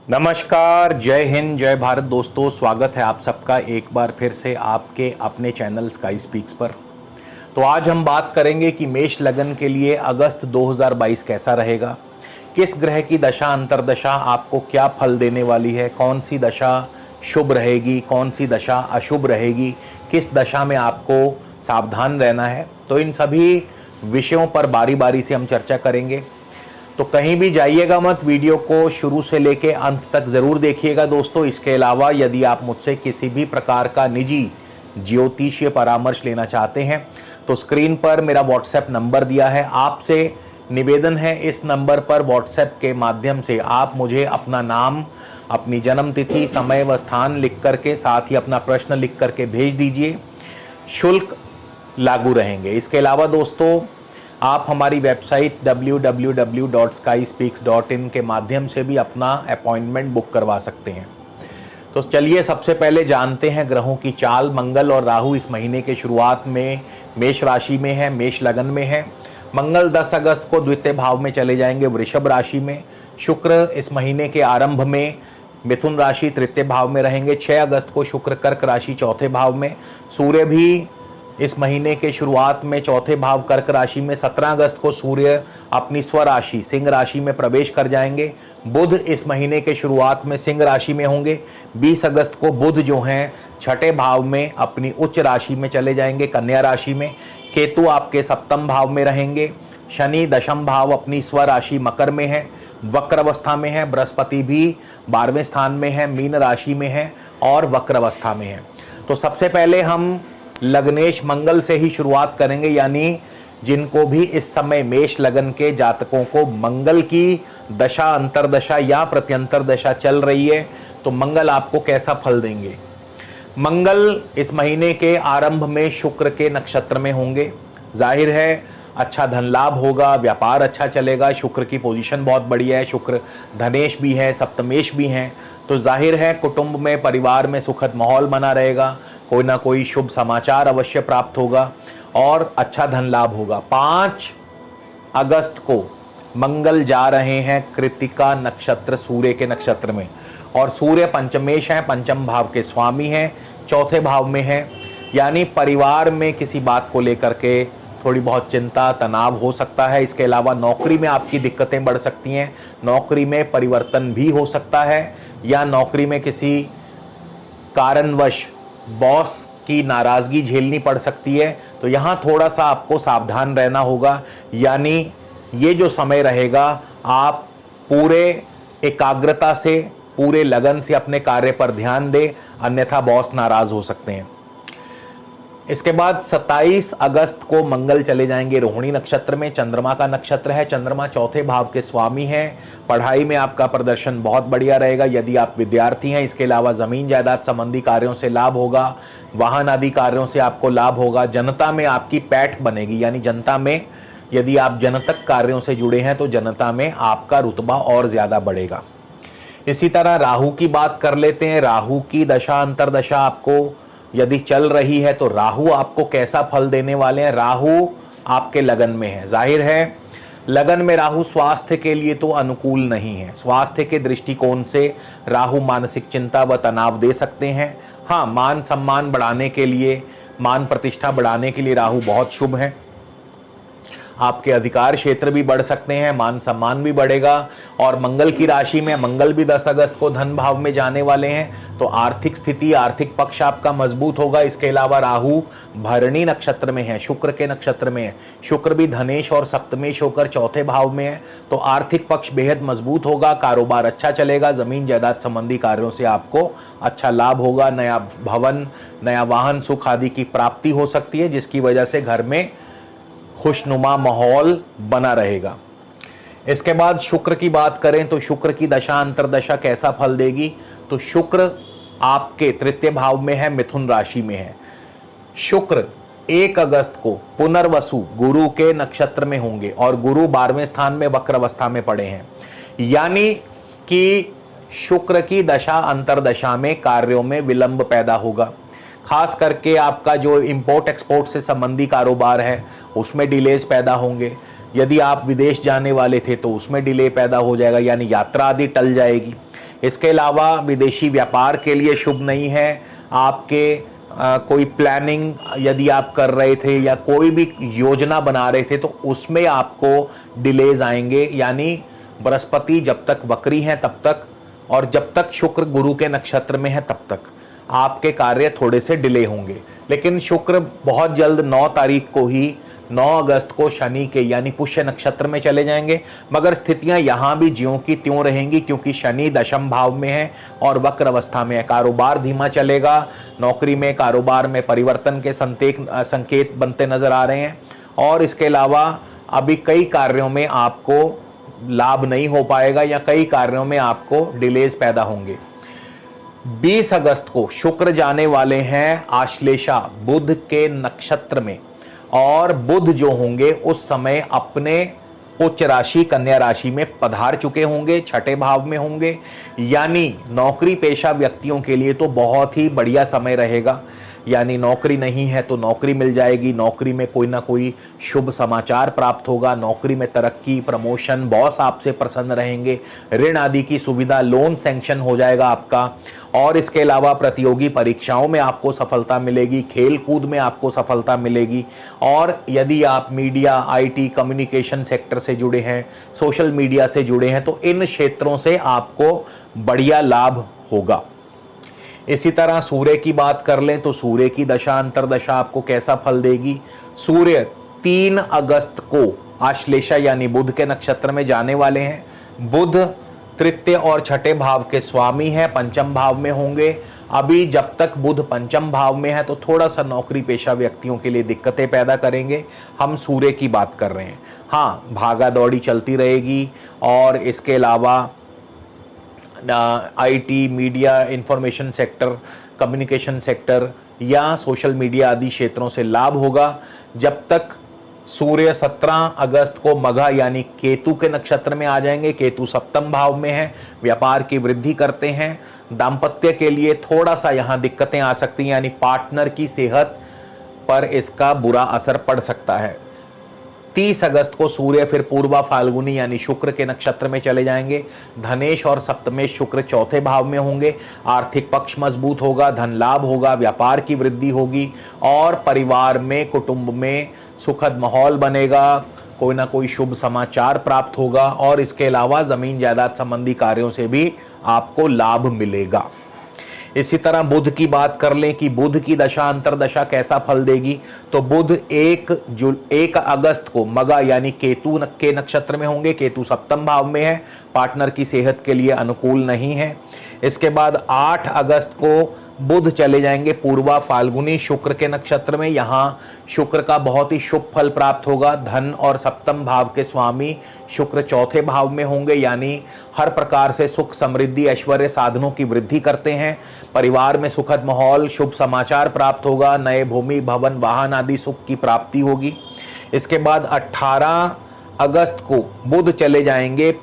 नमस्कार, जय हिंद, जय भारत दोस्तों। स्वागत है आप सबका एक बार फिर से आपके अपने चैनल स्काई स्पीक्स पर। तो आज हम बात करेंगे कि मेष लगन के लिए अगस्त 2022 कैसा रहेगा, किस ग्रह की दशा अंतरदशा आपको क्या फल देने वाली है, कौन सी दशा शुभ रहेगी, कौन सी दशा अशुभ रहेगी, किस दशा में आपको सावधान रहना है। तो इन सभी विषयों पर बारी बारी से हम चर्चा करेंगे। तो कहीं भी जाइएगा मत, वीडियो को शुरू से लेके अंत तक ज़रूर देखिएगा दोस्तों। इसके अलावा यदि आप मुझसे किसी भी प्रकार का निजी ज्योतिषीय परामर्श लेना चाहते हैं तो स्क्रीन पर मेरा व्हाट्सएप नंबर दिया है। आपसे निवेदन है, इस नंबर पर व्हाट्सएप के माध्यम से आप मुझे अपना नाम, अपनी जन्म तिथि, समय व स्थान लिख करके, साथ ही अपना प्रश्न लिख करके भेज दीजिए। शुल्क लागू रहेंगे। इसके अलावा दोस्तों आप हमारी वेबसाइट www.skyspeaks.in के माध्यम से भी अपना अपॉइंटमेंट बुक करवा सकते हैं। तो चलिए सबसे पहले जानते हैं ग्रहों की चाल। मंगल और राहु इस महीने के शुरुआत में मेष राशि में है, मेष लगन में है। मंगल 10 अगस्त को द्वितीय भाव में चले जाएंगे वृषभ राशि में। शुक्र इस महीने के आरंभ में मिथुन राशि तृतीय भाव में रहेंगे। 6 अगस्त को शुक्र कर्क राशि चौथे भाव में। सूर्य भी इस महीने के शुरुआत में चौथे भाव कर्क राशि में। 17 अगस्त को सूर्य अपनी स्वराशि सिंह राशि में प्रवेश कर जाएंगे। बुध इस महीने के शुरुआत में सिंह राशि में होंगे। 20 अगस्त को बुध जो हैं छठे भाव में अपनी उच्च राशि में चले जाएंगे, कन्या राशि में। केतु आपके सप्तम भाव में रहेंगे। शनि दशम भाव अपनी स्वराशि मकर में है, वक्र अवस्था में है। बृहस्पति भी 12वें स्थान में है, मीन राशि में है और वक्र अवस्था में है। तो सबसे पहले हम लग्नेश मंगल से ही शुरुआत करेंगे, यानी जिनको भी इस समय मेष लगन के जातकों को मंगल की दशा अंतरदशा या प्रत्यंतर दशा चल रही है तो मंगल आपको कैसा फल देंगे। मंगल इस महीने के आरंभ में शुक्र के नक्षत्र में होंगे। जाहिर है अच्छा धन लाभ होगा, व्यापार अच्छा चलेगा। शुक्र की पोजीशन बहुत बढ़िया है, शुक्र धनेश भी है, सप्तमेश भी हैं। तो जाहिर है कुटुंब में, परिवार में सुखद माहौल बना रहेगा। कोई ना कोई शुभ समाचार अवश्य प्राप्त होगा और अच्छा धन लाभ होगा। 5 अगस्त को मंगल जा रहे हैं कृत्तिका नक्षत्र, सूर्य के नक्षत्र में, और सूर्य पंचमेश हैं, पंचम भाव के स्वामी हैं, चौथे भाव में हैं। यानी परिवार में किसी बात को लेकर के थोड़ी बहुत चिंता तनाव हो सकता है। इसके अलावा नौकरी में आपकी दिक्कतें बढ़ सकती हैं, नौकरी में परिवर्तन भी हो सकता है, या नौकरी में किसी कारणवश बॉस की नाराज़गी झेलनी पड़ सकती है। तो यहाँ थोड़ा सा आपको सावधान रहना होगा। यानी ये जो समय रहेगा आप पूरे एकाग्रता से, पूरे लगन से अपने कार्य पर ध्यान दें, अन्यथा बॉस नाराज़ हो सकते हैं। इसके बाद 27 अगस्त को मंगल चले जाएंगे रोहिणी नक्षत्र में, चंद्रमा का नक्षत्र है। चंद्रमा चौथे भाव के स्वामी हैं। पढ़ाई में आपका प्रदर्शन बहुत बढ़िया रहेगा यदि आप विद्यार्थी हैं। इसके अलावा ज़मीन जायदाद संबंधी कार्यों से लाभ होगा, वाहन आदि कार्यों से आपको लाभ होगा। जनता में आपकी पैठ बनेगी, यानी जनता में यदि आप जनतक कार्यों से जुड़े हैं तो जनता में आपका रुतबा और ज़्यादा बढ़ेगा। इसी तरह राहु की बात कर लेते हैं। राहु की दशा अंतरदशा आपको यदि चल रही है तो राहु आपको कैसा फल देने वाले हैं। राहु आपके लगन में है। जाहिर है लगन में राहु स्वास्थ्य के लिए तो अनुकूल नहीं है। स्वास्थ्य के दृष्टिकोण से राहु मानसिक चिंता व तनाव दे सकते हैं। हाँ, मान सम्मान बढ़ाने के लिए, मान प्रतिष्ठा बढ़ाने के लिए राहु बहुत शुभ है। आपके अधिकार क्षेत्र भी बढ़ सकते हैं, मान सम्मान भी बढ़ेगा। और मंगल की राशि में, मंगल भी 10 अगस्त को धन भाव में जाने वाले हैं तो आर्थिक स्थिति, आर्थिक पक्ष आपका मजबूत होगा। इसके अलावा राहु भरणी नक्षत्र में है, शुक्र के नक्षत्र में है। शुक्र भी धनेश और सप्तमेश होकर चौथे भाव में है तो आर्थिक पक्ष बेहद मजबूत होगा। कारोबार अच्छा चलेगा, जमीन जायदाद संबंधी कार्यों से आपको अच्छा लाभ होगा। नया भवन, नया वाहन, सुख आदि की प्राप्ति हो सकती है, जिसकी वजह से घर में खुशनुमा माहौल बना रहेगा। इसके बाद शुक्र की बात करें तो शुक्र की दशा अंतरदशा कैसा फल देगी। तो शुक्र आपके तृतीय भाव में है, मिथुन राशि में है। शुक्र 1 अगस्त को पुनर्वसु गुरु के नक्षत्र में होंगे और गुरु 12वें स्थान में वक्र अवस्था में पड़े हैं। यानी कि शुक्र की दशा अंतरदशा में कार्यों में विलंब पैदा होगा। खास करके आपका जो इंपोर्ट एक्सपोर्ट से संबंधी कारोबार है उसमें डिलेज पैदा होंगे। यदि आप विदेश जाने वाले थे तो उसमें डिले पैदा हो जाएगा, यानी यात्रा आदि टल जाएगी। इसके अलावा विदेशी व्यापार के लिए शुभ नहीं है। आपके कोई प्लानिंग यदि आप कर रहे थे या कोई भी योजना बना रहे थे तो उसमें आपको डिलेज आएंगे, यानी बृहस्पति जब तक वक्री हैं तब तक और जब तक शुक्र गुरु के नक्षत्र में है तब तक आपके कार्य थोड़े से डिले होंगे। लेकिन शुक्र बहुत जल्द 9 तारीख को ही 9 अगस्त को शनि के यानी पुष्य नक्षत्र में चले जाएंगे, मगर स्थितियां यहां भी ज्यों की त्यों रहेंगी क्योंकि शनि दशम भाव में है और वक्र अवस्था में है। कारोबार धीमा चलेगा, नौकरी में कारोबार में परिवर्तन के संकेत बनते नजर आ रहे हैं और इसके अलावा अभी कई कार्यों में आपको लाभ नहीं हो पाएगा या कई कार्यों में आपको डिलेज पैदा होंगे। 20 अगस्त को शुक्र जाने वाले हैं आश्लेषा बुध के नक्षत्र में और बुध जो होंगे उस समय अपने उच्च राशि कन्या राशि में पधार चुके होंगे, छठे भाव में होंगे, यानी नौकरी पेशा व्यक्तियों के लिए तो बहुत ही बढ़िया समय रहेगा। यानी नौकरी नहीं है तो नौकरी मिल जाएगी, नौकरी में कोई ना कोई शुभ समाचार प्राप्त होगा, नौकरी में तरक्की, प्रमोशन, बॉस आपसे प्रसन्न रहेंगे, ऋण आदि की सुविधा, लोन सैंक्शन हो जाएगा आपका और इसके अलावा प्रतियोगी परीक्षाओं में आपको सफलता मिलेगी, खेल कूद में आपको सफलता मिलेगी और यदि आप मीडिया, आईटी, कम्युनिकेशन सेक्टर से जुड़े हैं, सोशल मीडिया से जुड़े हैं तो इन क्षेत्रों से आपको बढ़िया लाभ होगा। इसी तरह सूर्य की बात कर लें तो सूर्य की दशा अंतरदशा आपको कैसा फल देगी। सूर्य 3 अगस्त को आश्लेषा यानी बुध के नक्षत्र में जाने वाले हैं। बुध तृतीय और छठे भाव के स्वामी हैं, पंचम भाव में होंगे। अभी जब तक बुध पंचम भाव में है तो थोड़ा सा नौकरी पेशा व्यक्तियों के लिए दिक्कतें पैदा करेंगे। हम सूर्य की बात कर रहे हैं। हाँ, भागा दौड़ी चलती रहेगी और इसके अलावा IT, media, information sector, communication sector या सोशल मीडिया आदि क्षेत्रों से लाभ होगा। जब तक सूर्य 17 अगस्त को मघा यानी केतु के नक्षत्र में आ जाएंगे, केतु सप्तम भाव में है, व्यापार की वृद्धि करते हैं। दाम्पत्य के लिए थोड़ा सा यहाँ दिक्कतें आ सकती हैं, यानी पार्टनर की सेहत पर इसका बुरा असर पड़ सकता है। 30 अगस्त को सूर्य फिर पूर्वा फाल्गुनी यानी शुक्र के नक्षत्र में चले जाएंगे। धनेश और सप्तमेश शुक्र चौथे भाव में होंगे। आर्थिक पक्ष मजबूत होगा, धन लाभ होगा, व्यापार की वृद्धि होगी और परिवार में, कुटुंब में सुखद माहौल बनेगा, कोई ना कोई शुभ समाचार प्राप्त होगा और इसके अलावा जमीन जायदाद संबंधी कार्यों से भी आपको लाभ मिलेगा। इसी तरह बुध की बात कर लें कि बुध की दशा अंतरदशा कैसा फल देगी तो बुध 1 अगस्त को मगा यानी केतु के नक्षत्र में होंगे। केतु सप्तम भाव में है, पार्टनर की सेहत के लिए अनुकूल नहीं है। इसके बाद 8 अगस्त को बुध चले जाएंगे पूर्वा फाल्गुनी शुक्र के नक्षत्र में। यहाँ शुक्र का बहुत ही शुभ फल प्राप्त होगा। धन और सप्तम भाव के स्वामी शुक्र चौथे भाव में होंगे, यानी हर प्रकार से सुख, समृद्धि, ऐश्वर्य, साधनों की वृद्धि करते हैं। परिवार में सुखद माहौल, शुभ समाचार प्राप्त होगा, नए भूमि, भवन, वाहन आदि सुख की प्राप्ति होगी। इसके बाद 18 अगस्त को बुध चले जाएंगे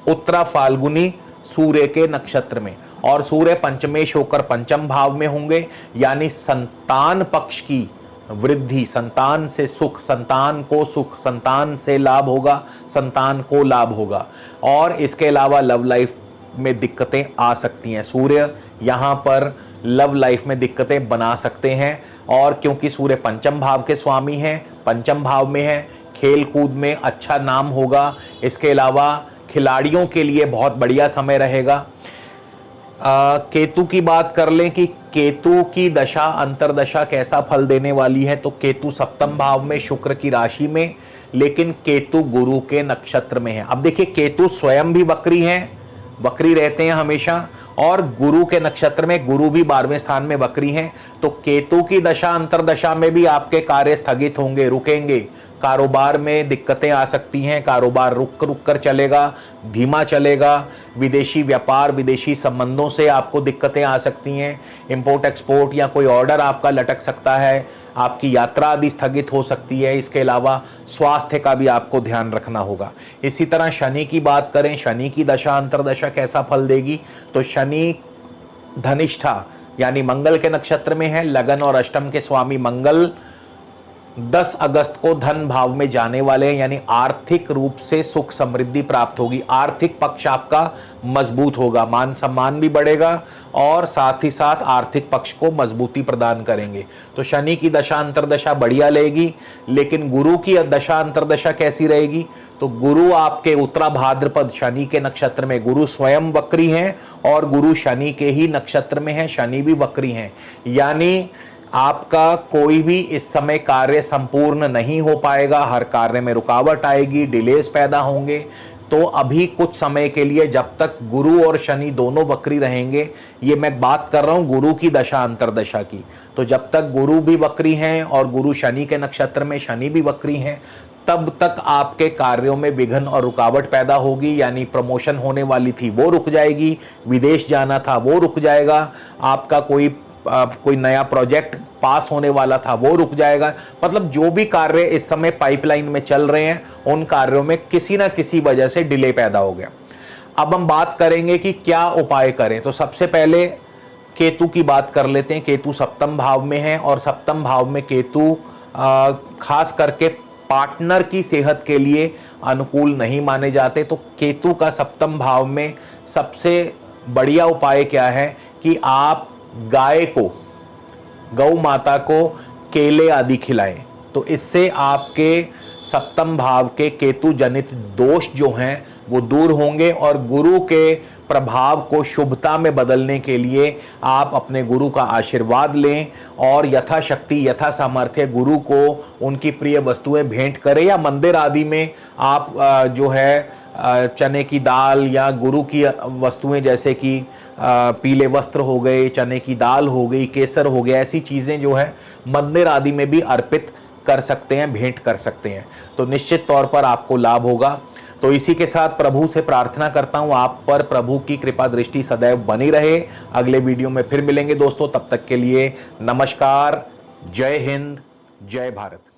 उत्तरा फाल्गुनी सूर्य के नक्षत्र में और सूर्य पंचमेश होकर पंचम भाव में होंगे, यानी संतान पक्ष की वृद्धि, संतान से सुख, संतान को सुख, संतान से लाभ होगा, संतान को लाभ होगा और इसके अलावा लव लाइफ में दिक्कतें आ सकती हैं। सूर्य यहाँ पर लव लाइफ में दिक्कतें बना सकते हैं और क्योंकि सूर्य पंचम भाव के स्वामी हैं, पंचम भाव में है, खेल कूद में अच्छा नाम होगा। इसके अलावा खिलाड़ियों के लिए बहुत बढ़िया समय रहेगा। केतु की बात कर लें कि केतु की दशा अंतरदशा कैसा फल देने वाली है तो केतु सप्तम भाव में शुक्र की राशि में, लेकिन केतु गुरु के नक्षत्र में है। अब देखिए, केतु स्वयं भी वक्री हैं, वक्री रहते हैं हमेशा और गुरु के नक्षत्र में गुरु भी 12वें स्थान में वक्री हैं, तो केतु की दशा अंतरदशा में भी आपके कार्य स्थगित होंगे, रुकेंगे। कारोबार में दिक्कतें आ सकती हैं, कारोबार रुक कर चलेगा, धीमा चलेगा। विदेशी व्यापार, विदेशी संबंधों से आपको दिक्कतें आ सकती हैं। इंपोर्ट एक्सपोर्ट या कोई ऑर्डर आपका लटक सकता है, आपकी यात्रा आदि स्थगित हो सकती है। इसके अलावा स्वास्थ्य का भी आपको ध्यान रखना होगा। इसी तरह शनि की बात करें, शनि की दशा अंतरदशा कैसा फल देगी तो शनि धनिष्ठा यानी मंगल के नक्षत्र में है। लगन और अष्टम के स्वामी मंगल 10 अगस्त को धन भाव में जाने वाले हैं, यानी आर्थिक रूप से सुख समृद्धि प्राप्त होगी। आर्थिक पक्ष आपका मजबूत होगा, मान सम्मान भी बढ़ेगा और साथ ही साथ आर्थिक पक्ष को मजबूती प्रदान करेंगे। तो शनि की दशा अंतर्दशा बढ़िया रहेगी, लेकिन गुरु की दशा अंतर्दशा कैसी रहेगी? तो गुरु आपके उत्तरा भाद्रपद शनि के नक्षत्र में, गुरु स्वयं वक्री हैं और गुरु शनि के ही नक्षत्र में है, शनि भी वक्री हैं, यानी आपका कोई भी इस समय कार्य संपूर्ण नहीं हो पाएगा, हर कार्य में रुकावट आएगी, डिलेस पैदा होंगे। तो अभी कुछ समय के लिए जब तक गुरु और शनि दोनों वक्री रहेंगे, ये मैं बात कर रहा हूं गुरु की दशा अंतर्दशा की, तो जब तक गुरु भी वक्री हैं और गुरु शनि के नक्षत्र में, शनि भी वक्री हैं, तब तक आपके कार्यों में विघ्न और रुकावट पैदा होगी, यानी प्रमोशन होने वाली थी वो रुक जाएगी, विदेश जाना था वो रुक जाएगा, आपका कोई नया प्रोजेक्ट पास होने वाला था वो रुक जाएगा। मतलब जो भी कार्य इस समय पाइपलाइन में चल रहे हैं उन कार्यों में किसी ना किसी वजह से डिले पैदा हो गया। अब हम बात करेंगे कि क्या उपाय करें। तो सबसे पहले केतु की बात कर लेते हैं। केतु सप्तम भाव में है और सप्तम भाव में केतु खास करके पार्टनर की सेहत के लिए अनुकूल नहीं माने जाते। तो केतु का सप्तम भाव में सबसे बढ़िया उपाय क्या है कि आप गाय को, गौ माता को केले आदि खिलाएं, तो इससे आपके सप्तम भाव के केतु जनित दोष जो हैं वो दूर होंगे और गुरु के प्रभाव को शुभता में बदलने के लिए आप अपने गुरु का आशीर्वाद लें और यथाशक्ति यथा सामर्थ्य गुरु को उनकी प्रिय वस्तुएं भेंट करें, या मंदिर आदि में आप जो है चने की दाल या गुरु की वस्तुएं जैसे कि पीले वस्त्र हो गए, चने की दाल हो गई, केसर हो गया, ऐसी चीज़ें जो है मंदिर आदि में भी अर्पित कर सकते हैं, भेंट कर सकते हैं, तो निश्चित तौर पर आपको लाभ होगा। तो इसी के साथ प्रभु से प्रार्थना करता हूं आप पर प्रभु की कृपा दृष्टि सदैव बनी रहे। अगले वीडियो में फिर मिलेंगे दोस्तों, तब तक के लिए नमस्कार, जय हिंद, जय भारत।